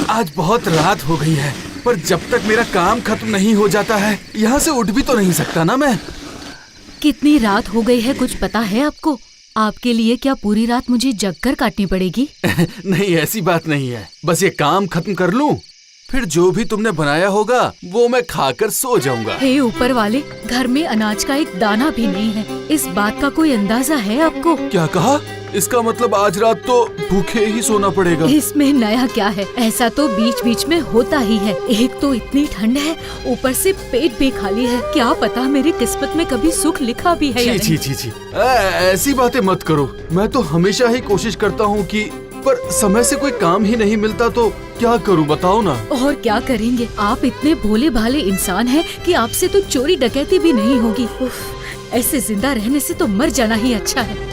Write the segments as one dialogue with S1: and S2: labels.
S1: आज बहुत रात हो गई है, पर जब तक मेरा काम खत्म नहीं हो जाता है यहाँ से उठ भी तो नहीं सकता ना मैं।
S2: कितनी रात हो गई है कुछ पता है आपको? आपके लिए क्या पूरी रात मुझे जगकर काटनी पड़ेगी?
S1: नहीं, ऐसी बात नहीं है। बस ये काम खत्म कर लूं, फिर जो भी तुमने बनाया होगा वो मैं खाकर सो जाऊंगा।
S2: हे ऊपर वाले, घर में अनाज का एक दाना भी नहीं है। इस बात का कोई अंदाजा है आपको?
S1: क्या कहा? इसका मतलब आज रात तो भूखे ही सोना पड़ेगा।
S2: इसमें नया क्या है? ऐसा तो बीच बीच में होता ही है। एक तो इतनी ठंड है, ऊपर से पेट भी खाली है। क्या पता मेरी किस्मत में कभी सुख लिखा भी है या नहीं।
S1: छी, ऐसी बातें मत करो। मैं तो हमेशा ही कोशिश करता हूँ कि, पर समय से कोई काम ही नहीं मिलता तो क्या करूँ बताओ ना।
S2: और क्या करेंगे, आप इतने भोले भाले इंसान हैं कि आपसे तो चोरी डकैती भी नहीं होगी। उफ, ऐसे जिंदा रहने से तो मर जाना ही अच्छा है।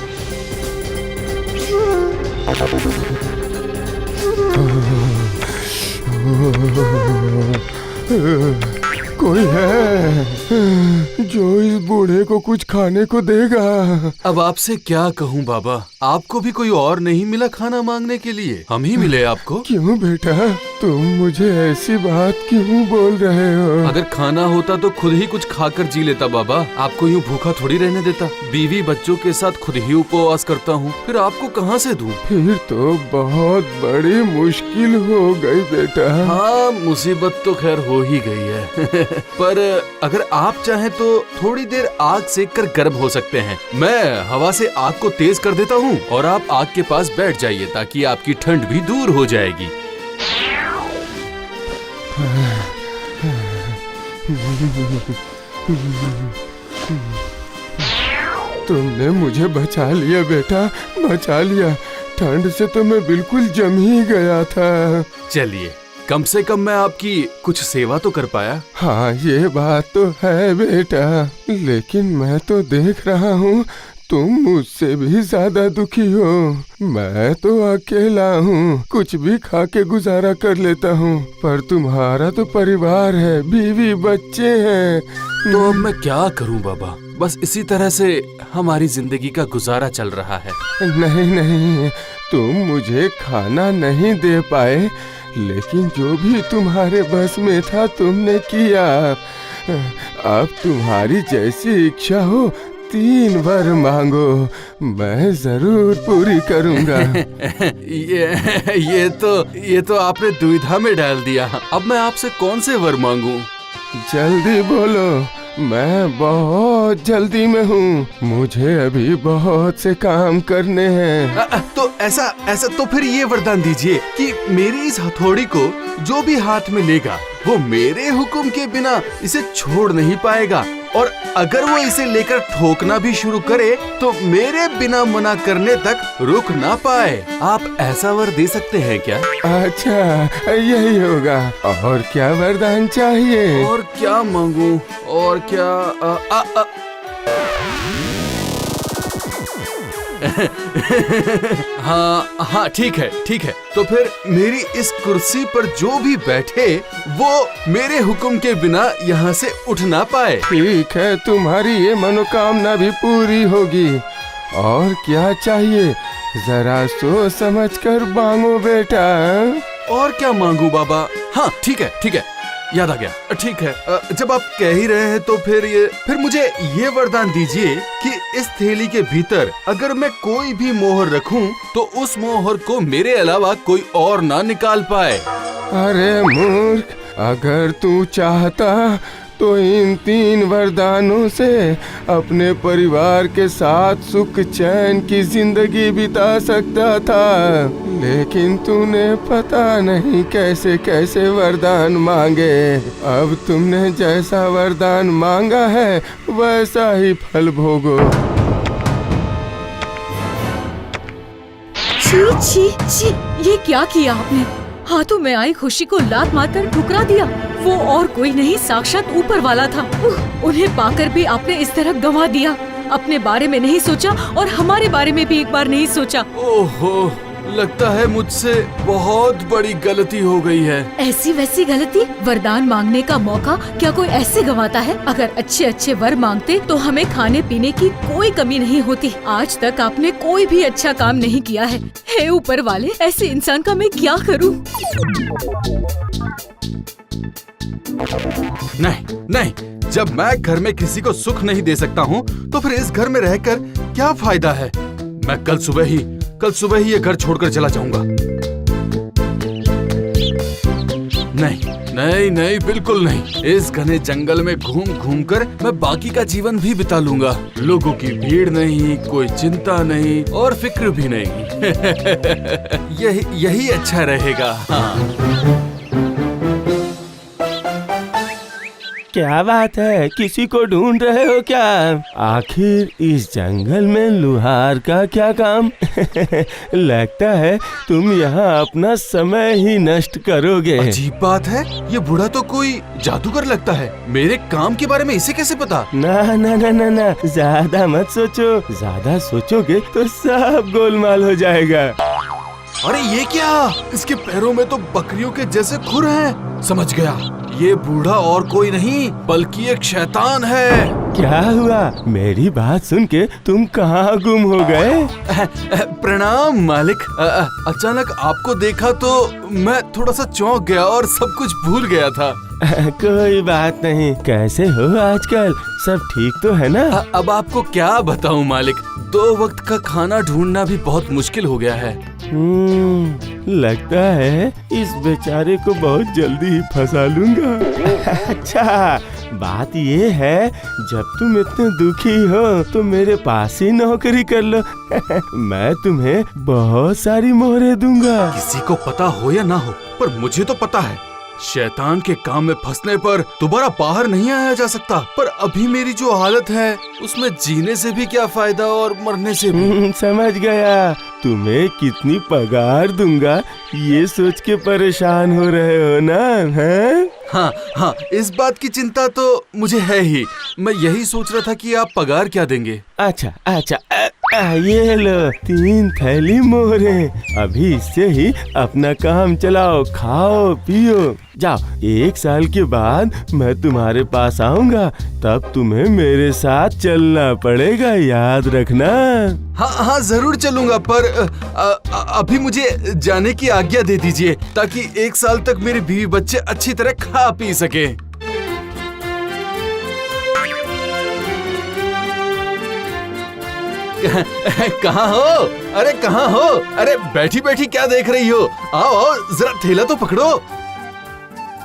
S3: कोई है जो इस बूढ़े को कुछ खाने को देगा?
S1: अब आपसे क्या कहूँ बाबा, आपको भी कोई और नहीं मिला खाना मांगने के लिए? हम ही मिले आपको।
S3: क्यों बेटा, तुम मुझे ऐसी बात क्यों बोल रहे हो?
S1: अगर खाना होता तो खुद ही कुछ खाकर जी लेता बाबा, आपको यूँ भूखा थोड़ी रहने देता। बीवी बच्चों के साथ खुद ही उपवास करता हूँ, फिर आपको कहाँ से दूँ?
S3: फिर तो बहुत बड़ी मुश्किल हो गई बेटा।
S1: हाँ, मुसीबत तो खैर हो ही गई है। पर अगर आप चाहें तो थोड़ी देर आग सेक कर गर्म हो सकते हैं। मैं हवा से आग को तेज कर देता हूँ और आप आग के पास बैठ जाइए ताकि आपकी ठंड भी दूर हो जाएगी।
S3: तुमने मुझे बचा लिया बेटा, बचा लिया। ठंड से तो मैं बिल्कुल जम ही गया था।
S1: चलिए, कम से कम मैं आपकी कुछ सेवा तो कर पाया।
S3: हाँ, ये बात तो है बेटा, लेकिन मैं तो देख रहा हूँ तुम मुझसे भी ज्यादा दुखी हो। मैं तो अकेला हूँ, कुछ भी खा के गुजारा कर लेता हूँ, पर तुम्हारा तो परिवार है, बीवी बच्चे हैं।
S1: तो अब मैं क्या करूँ बाबा, बस इसी तरह से हमारी जिंदगी का गुजारा चल रहा है।
S3: नहीं नहीं, तुम मुझे खाना नहीं दे पाए, लेकिन जो भी तुम्हारे बस में था तुमने किया। अब तुम्हारी जैसी इच्छा हो 3 वर मांगो, मैं जरूर पूरी करूंगा।
S1: ये तो आपने दुविधा में डाल दिया। अब मैं आपसे कौन से वर मांगूं?
S3: जल्दी बोलो, मैं बहुत जल्दी में हूँ, मुझे अभी बहुत से काम करने हैं।
S1: तो ऐसा तो फिर ये वरदान दीजिए कि मेरी इस हथौड़ी को जो भी हाथ में लेगा वो मेरे हुक्म के बिना इसे छोड़ नहीं पाएगा, और अगर वो इसे लेकर ठोकना भी शुरू करे तो मेरे बिना मना करने तक रुक ना पाए। आप ऐसा वर दे सकते हैं क्या?
S3: अच्छा, यही होगा। और क्या वरदान चाहिए?
S1: और क्या मांगूं? और क्या हाँ, ठीक है। तो फिर मेरी इस कुर्सी पर जो भी बैठे वो मेरे हुक्म के बिना यहाँ से उठ ना पाए।
S3: ठीक है, तुम्हारी ये मनोकामना भी पूरी होगी। और क्या चाहिए, जरा सोच समझ कर मांगो बेटा।
S1: और क्या मांगू बाबा? हाँ, ठीक है, याद आ गया। ठीक है, जब आप कह ही रहे हैं तो फिर मुझे ये वरदान दीजिए कि इस थैली के भीतर अगर मैं कोई भी मोहर रखूं तो उस मोहर को मेरे अलावा कोई और ना निकाल पाए।
S3: अरे मूर्ख, अगर तू चाहता तो इन 3 वरदानों से अपने परिवार के साथ सुख चैन की जिंदगी बिता सकता था, लेकिन तूने पता नहीं कैसे कैसे वरदान मांगे। अब तुमने जैसा वरदान मांगा है वैसा ही फल भोगो।
S2: छी, ये क्या किया आपने? हाथों में आई खुशी को लात मारकर ठुकरा दिया। वो और कोई नहीं, साक्षात ऊपर वाला था। उन्हें पाकर भी आपने इस तरह गंवा दिया। अपने बारे में नहीं सोचा और हमारे बारे में भी एक बार नहीं सोचा।
S1: ओहो, लगता है मुझसे बहुत बड़ी गलती हो गई है।
S2: ऐसी वैसी गलती? वरदान मांगने का मौका क्या कोई ऐसे गंवाता है? अगर अच्छे अच्छे वर मांगते तो हमें खाने पीने की कोई कमी नहीं होती। आज तक आपने कोई भी अच्छा काम नहीं किया है। हे ऊपर वाले, ऐसे इंसान का मैं क्या करूं?
S1: नहीं नहीं, जब मैं घर में किसी को सुख नहीं दे सकता हूँ तो फिर इस घर में रहकर क्या फायदा है। मैं कल सुबह ही ये घर छोड़कर चला जाऊंगा। नहीं, बिल्कुल नहीं। इस घने जंगल में घूम कर मैं बाकी का जीवन भी बिता लूंगा। लोगों की भीड़ नहीं, कोई चिंता नहीं और फिक्र भी नहीं। यही अच्छा रहेगा। हाँ।
S3: क्या बात है, किसी को ढूंढ रहे हो क्या? आखिर इस जंगल में लुहार का क्या काम? लगता है तुम यहाँ अपना समय ही नष्ट करोगे।
S1: अजीब बात है, ये बूढ़ा तो कोई जादूगर लगता है। मेरे काम के बारे में इसे कैसे पता?
S3: ना ना ना ना ना, ज्यादा मत सोचो। ज्यादा सोचोगे तो सब गोलमाल हो जाएगा।
S1: अरे ये क्या? इसके पैरों में तो बकरियों के जैसे खुर हैं। समझ गया, ये बूढ़ा और कोई नहीं बल्कि एक शैतान है।
S3: क्या हुआ? मेरी बात सुन के तुम कहाँ गुम हो गए?
S1: प्रणाम मालिक। अचानक आपको देखा तो मैं थोड़ा सा चौंक गया और सब कुछ भूल गया था।
S3: कोई बात नहीं। कैसे हो आजकल? सब ठीक तो है ना?
S1: अब आपको क्या बताऊं मालिक, 2 वक्त का खाना ढूंढना भी बहुत मुश्किल हो गया है।
S3: लगता है इस बेचारे को बहुत जल्दी ही फंसा लूंगा। अच्छा, बात ये है, जब तुम इतने दुखी हो तो मेरे पास ही नौकरी कर लो। मैं तुम्हें बहुत सारी मोहरें दूंगा।
S1: किसी को पता हो या ना हो, पर मुझे तो पता है, शैतान के काम में फंसने पर दोबारा बाहर नहीं आया जा सकता। पर अभी मेरी जो हालत है उसमें जीने से भी क्या फायदा और मरने से भी।
S3: समझ गया। तुम्हें कितनी पगार दूंगा ये सोच के परेशान हो रहे हो ना? हैं?
S1: हाँ, इस बात की चिंता तो मुझे है ही। मैं यही सोच रहा था कि आप पगार क्या देंगे।
S3: अच्छा, ये लो 3 थैली मोहरें। अभी इससे ही अपना काम चलाओ, खाओ पियो। जाओ, 1 साल के बाद मैं तुम्हारे पास आऊंगा, तब तुम्हें मेरे साथ चलना पड़ेगा, याद रखना।
S1: हाँ, जरूर चलूंगा, पर अभी मुझे जाने की आज्ञा दे दीजिए ताकि 1 साल तक मेरे बीवी बच्चे अच्छी तरह खा पी सके। कहाँ हो? अरे कहाँ हो? अरे बैठी बैठी क्या देख रही हो? आओ, जरा थैला तो पकड़ो।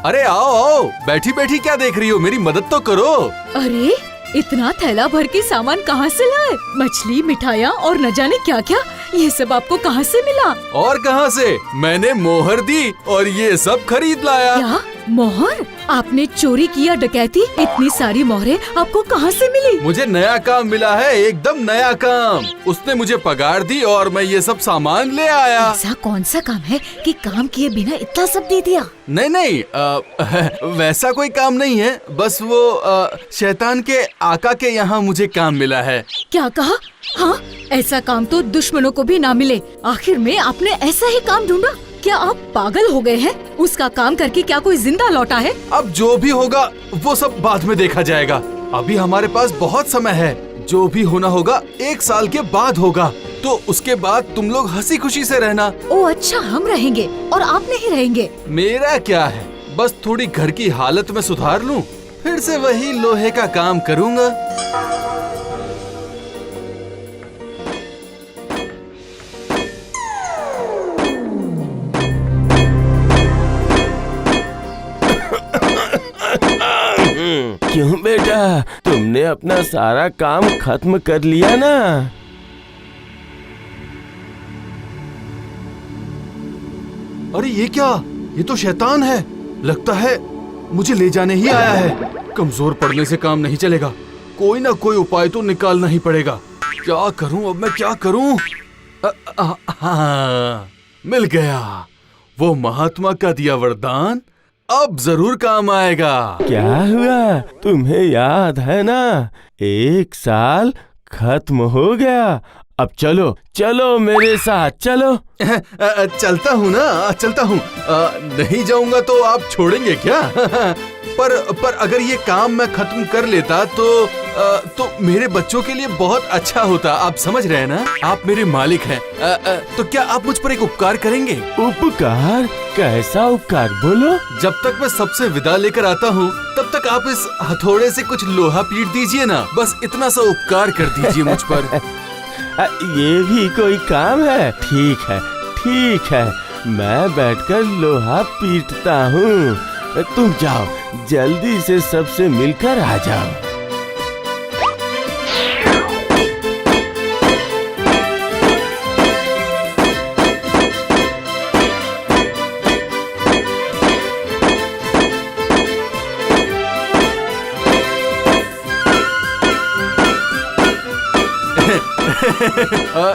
S1: अरे आओ, बैठी बैठी क्या देख रही हो? मेरी मदद तो करो।
S2: अरे इतना थैला भर के सामान कहाँ से लाए? मछली, मिठाइयाँ और न जाने क्या क्या, ये सब आपको कहाँ से मिला?
S1: और कहाँ से? मैंने मोहर दी और ये सब खरीद लाया।
S2: क्या मोहर? आपने चोरी किया, डकैती? इतनी सारी मोहरें आपको कहाँ से मिली?
S1: मुझे नया काम मिला है, एकदम नया काम। उसने मुझे पगार दी और मैं ये सब सामान ले आया।
S2: ऐसा कौन सा काम है कि काम किए बिना इतना सब दे दिया?
S1: नहीं, वैसा कोई काम नहीं है। बस वो शैतान के आका के यहाँ मुझे काम मिला है।
S2: क्या कहा? हाँ, ऐसा काम तो दुश्मनों को भी ना मिले। आखिर में आपने ऐसा ही काम ढूंढा? क्या आप पागल हो गए हैं? उसका काम करके क्या कोई जिंदा लौटा है?
S1: अब जो भी होगा वो सब बाद में देखा जाएगा। अभी हमारे पास बहुत समय है। जो भी होना होगा 1 साल के बाद होगा, तो उसके बाद तुम लोग हंसी खुशी से रहना।
S2: ओ अच्छा, हम रहेंगे और आप नहीं रहेंगे?
S1: मेरा क्या है, बस थोड़ी घर की हालत में सुधार लूं, फिर से वही लोहे का काम करूंगा।
S3: क्यों बेटा, तुमने अपना सारा काम खत्म कर लिया ना?
S1: अरे ये क्या? ये तो शैतान है। लगता है मुझे ले जाने ही आया है। कमजोर पड़ने से काम नहीं चलेगा, कोई ना कोई उपाय तो निकालना ही पड़ेगा। क्या करूं अब मैं, क्या करूं? हाँ, मिल गया। वो महात्मा का दिया वरदान अब जरूर काम आएगा।
S3: क्या हुआ, तुम्हें याद है ना? 1 साल खत्म हो गया। अब चलो चलो मेरे साथ चलो।
S1: चलता हूँ ना, चलता हूँ। नहीं जाऊंगा तो आप छोड़ेंगे क्या? पर अगर ये काम मैं खत्म कर लेता तो मेरे बच्चों के लिए बहुत अच्छा होता। आप समझ रहे हैं ना? आप मेरे मालिक हैं। तो क्या आप मुझ पर एक उपकार करेंगे?
S3: उपकार? कैसा उपकार, बोलो।
S1: जब तक मैं सबसे विदा लेकर आता हूँ तब तक आप इस हथौड़े से कुछ लोहा पीट दीजिए ना। बस इतना सा उपकार कर दीजिए मुझ पर।
S3: ये भी कोई काम है? ठीक है ठीक है, मैं बैठकर लोहा पीटता हूँ। तुम जाओ, जल्दी से सबसे मिलकर आ जाओ।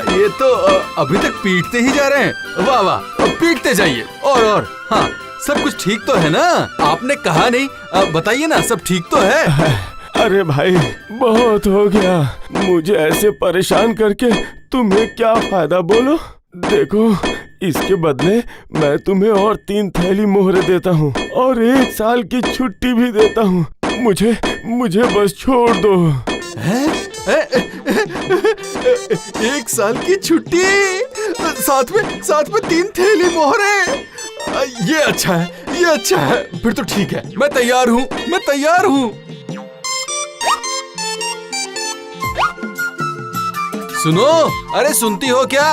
S1: ये तो अभी तक पीटते ही जा रहे हैं। वाह वाह, पीटते जाइए। और हाँ, सब कुछ ठीक तो है ना? आपने कहा नहीं, बताइए ना, सब ठीक तो है?
S3: अरे भाई, बहुत हो गया। मुझे ऐसे परेशान करके तुम्हें क्या फायदा, बोलो। देखो, इसके बदले मैं तुम्हें और 3 थैली मोहरे देता हूँ और 1 साल की छुट्टी भी देता हूँ। मुझे बस छोड़ दो।
S1: हैं? 1 साल की छुट्टी, साथ में 3 थैली मोहरे। ये अच्छा है, ये अच्छा है। फिर तो ठीक है, मैं तैयार हूँ। सुनो, अरे सुनती हो क्या?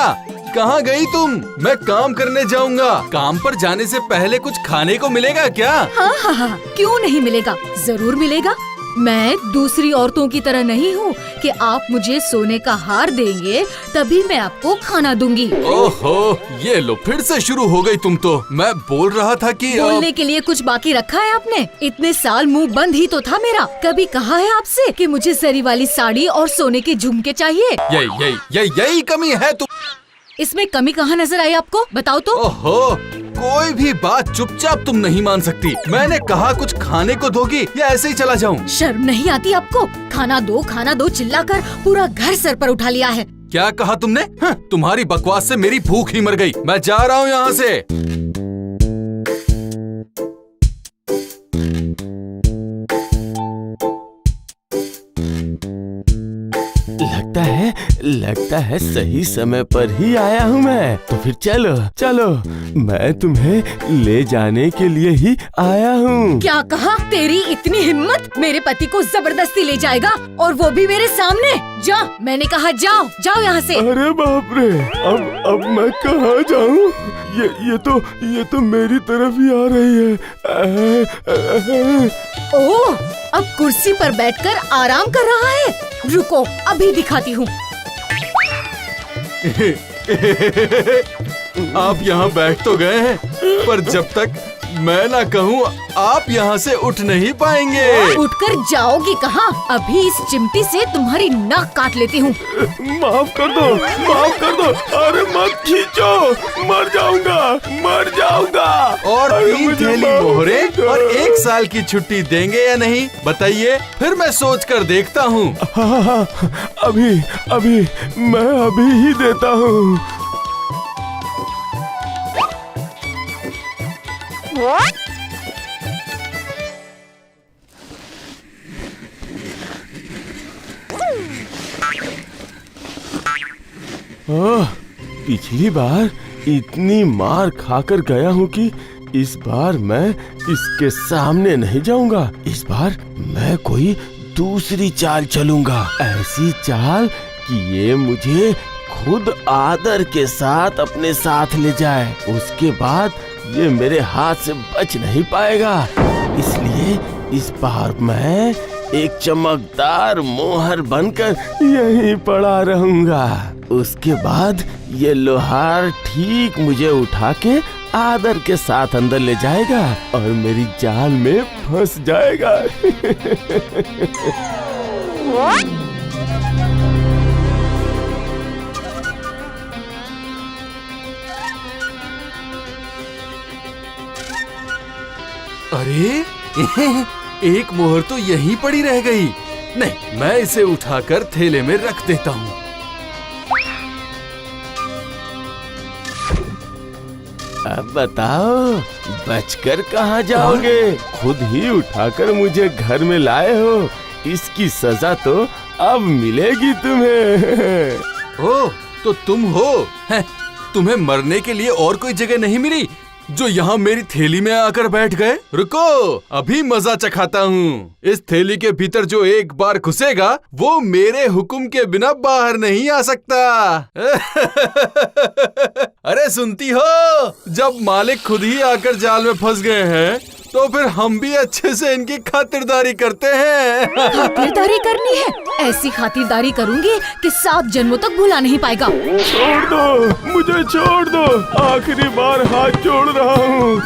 S1: कहाँ गई तुम? मैं काम करने जाऊंगा। काम पर जाने से पहले कुछ खाने को मिलेगा क्या?
S2: हाँ, क्यों नहीं मिलेगा, जरूर मिलेगा। मैं दूसरी औरतों की तरह नहीं हूँ कि आप मुझे सोने का हार देंगे तभी मैं आपको खाना दूंगी।
S1: ओहो, ये लो, फिर से शुरू हो गई तुम तो। मैं बोल रहा था कि
S2: बोलने के लिए कुछ बाकी रखा है आपने? इतने साल मुंह बंद ही तो था मेरा। कभी कहा है आपसे कि मुझे जरी वाली साड़ी और सोने के झुमके चाहिए?
S1: यही कमी है तुम।
S2: इसमें कमी कहाँ नजर आई आपको, बताओ तो।
S1: ओहो, कोई भी बात चुपचाप तुम नहीं मान सकती। मैंने कहा कुछ खाने को दोगी या ऐसे ही चला जाऊं?
S2: शर्म नहीं आती आपको? खाना दो चिल्लाकर पूरा घर सर पर उठा लिया है।
S1: क्या कहा तुमने? तुम्हारी बकवास से मेरी भूख ही मर गई। मैं जा रहा हूँ यहाँ से।
S3: लगता है सही समय पर ही आया हूँ मैं। तो फिर चलो, मैं तुम्हें ले जाने के लिए ही आया हूँ।
S2: क्या कहा? तेरी इतनी हिम्मत? मेरे पति को जबरदस्ती ले जाएगा, और वो भी मेरे सामने? जा, मैंने कहा जाओ यहाँ से।
S3: अरे बाप रे, अब मैं कहाँ जाऊँ? ये तो मेरी तरफ ही आ रही है।
S2: ओह, अब कुर्सी पर बैठकर आराम कर रहा है। रुको, अभी दिखाती हूँ।
S1: आप यहाँ बैठ तो गए हैं, पर जब तक मैं ना कहूँ आप यहाँ से उठ नहीं पाएंगे।
S2: उठकर जाओगी कहाँ? अभी इस चिमटी से तुम्हारी नाक काट लेती हूँ।
S3: माफ कर दो। अरे मत खींचो, मर जाऊंगा।
S1: और 3 थैली मोहरे और 1 साल की छुट्टी देंगे या नहीं, बताइए? फिर मैं सोच कर देखता हूँ।
S3: हाँ, अभी मैं अभी ही देता हूँ। पिछली बार इतनी मार खाकर गया हूँ कि इस बार मैं इसके सामने नहीं जाऊंगा। इस बार मैं कोई दूसरी चाल चलूंगा, ऐसी चाल कि ये मुझे खुद आदर के साथ अपने साथ ले जाए। उसके बाद ये मेरे हाथ से बच नहीं पाएगा। इसलिए इस बार मैं एक चमकदार मोहर बनकर यहीं पड़ा रहूंगा। उसके बाद ये लोहार ठीक मुझे उठा के आदर के साथ अंदर ले जाएगा और मेरी जाल में फंस जाएगा।
S1: अरे एक मोहर तो यहीं पड़ी रह गई। नहीं, मैं इसे उठाकर थैले में रख देता हूँ।
S3: अब बताओ, बचकर कहाँ जाओगे? खुद ही उठाकर मुझे घर में लाए हो, इसकी सजा तो अब मिलेगी तुम्हें।
S1: ओह, तो तुम हो? हैं, तुम्हें मरने के लिए और कोई जगह नहीं मिली जो यहाँ मेरी थैली में आकर बैठ गए? रुको, अभी मजा चखाता हूँ। इस थैली के भीतर जो एक बार घुसेगा वो मेरे हुक्म के बिना बाहर नहीं आ सकता। अरे सुनती हो, जब मालिक खुद ही आकर जाल में फंस गए हैं तो फिर हम भी अच्छे से इनकी खातिरदारी करते हैं।
S2: खातिरदारी करनी है? ऐसी खातिरदारी करूंगी कि 7 जन्मों तक भुला नहीं पाएगा।
S3: छोड़ दो, मुझे छोड़ दो, आखिरी बार हाथ जोड़ रहा हूँ।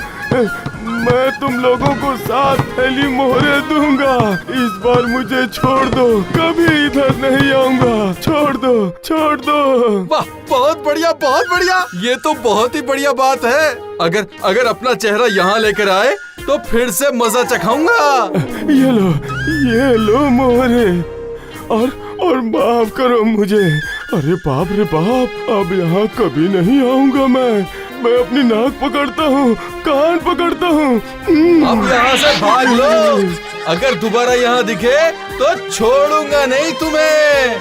S3: मैं तुम लोगों को 7 थैली मोहरे दूंगा। इस बार मुझे छोड़ दो, कभी इधर नहीं आऊंगा। छोड़ दो, छोड़ दो।
S1: वाह, बहुत बढ़िया, बहुत बढ़िया। ये तो बहुत ही बढ़िया बात है। अगर अपना चेहरा यहाँ लेकर आए तो फिर से मजा चखाऊंगा।
S3: ये लो मोहरे, और माफ करो मुझे। अरे बाप रे बाप, अब यहाँ कभी नहीं आऊंगा मैं अपनी नाक पकड़ता हूँ, कान पकड़ता हूँ।
S1: अब यहाँ से भाग लो। अगर दोबारा यहाँ दिखे तो छोड़ूंगा नहीं तुम्हें।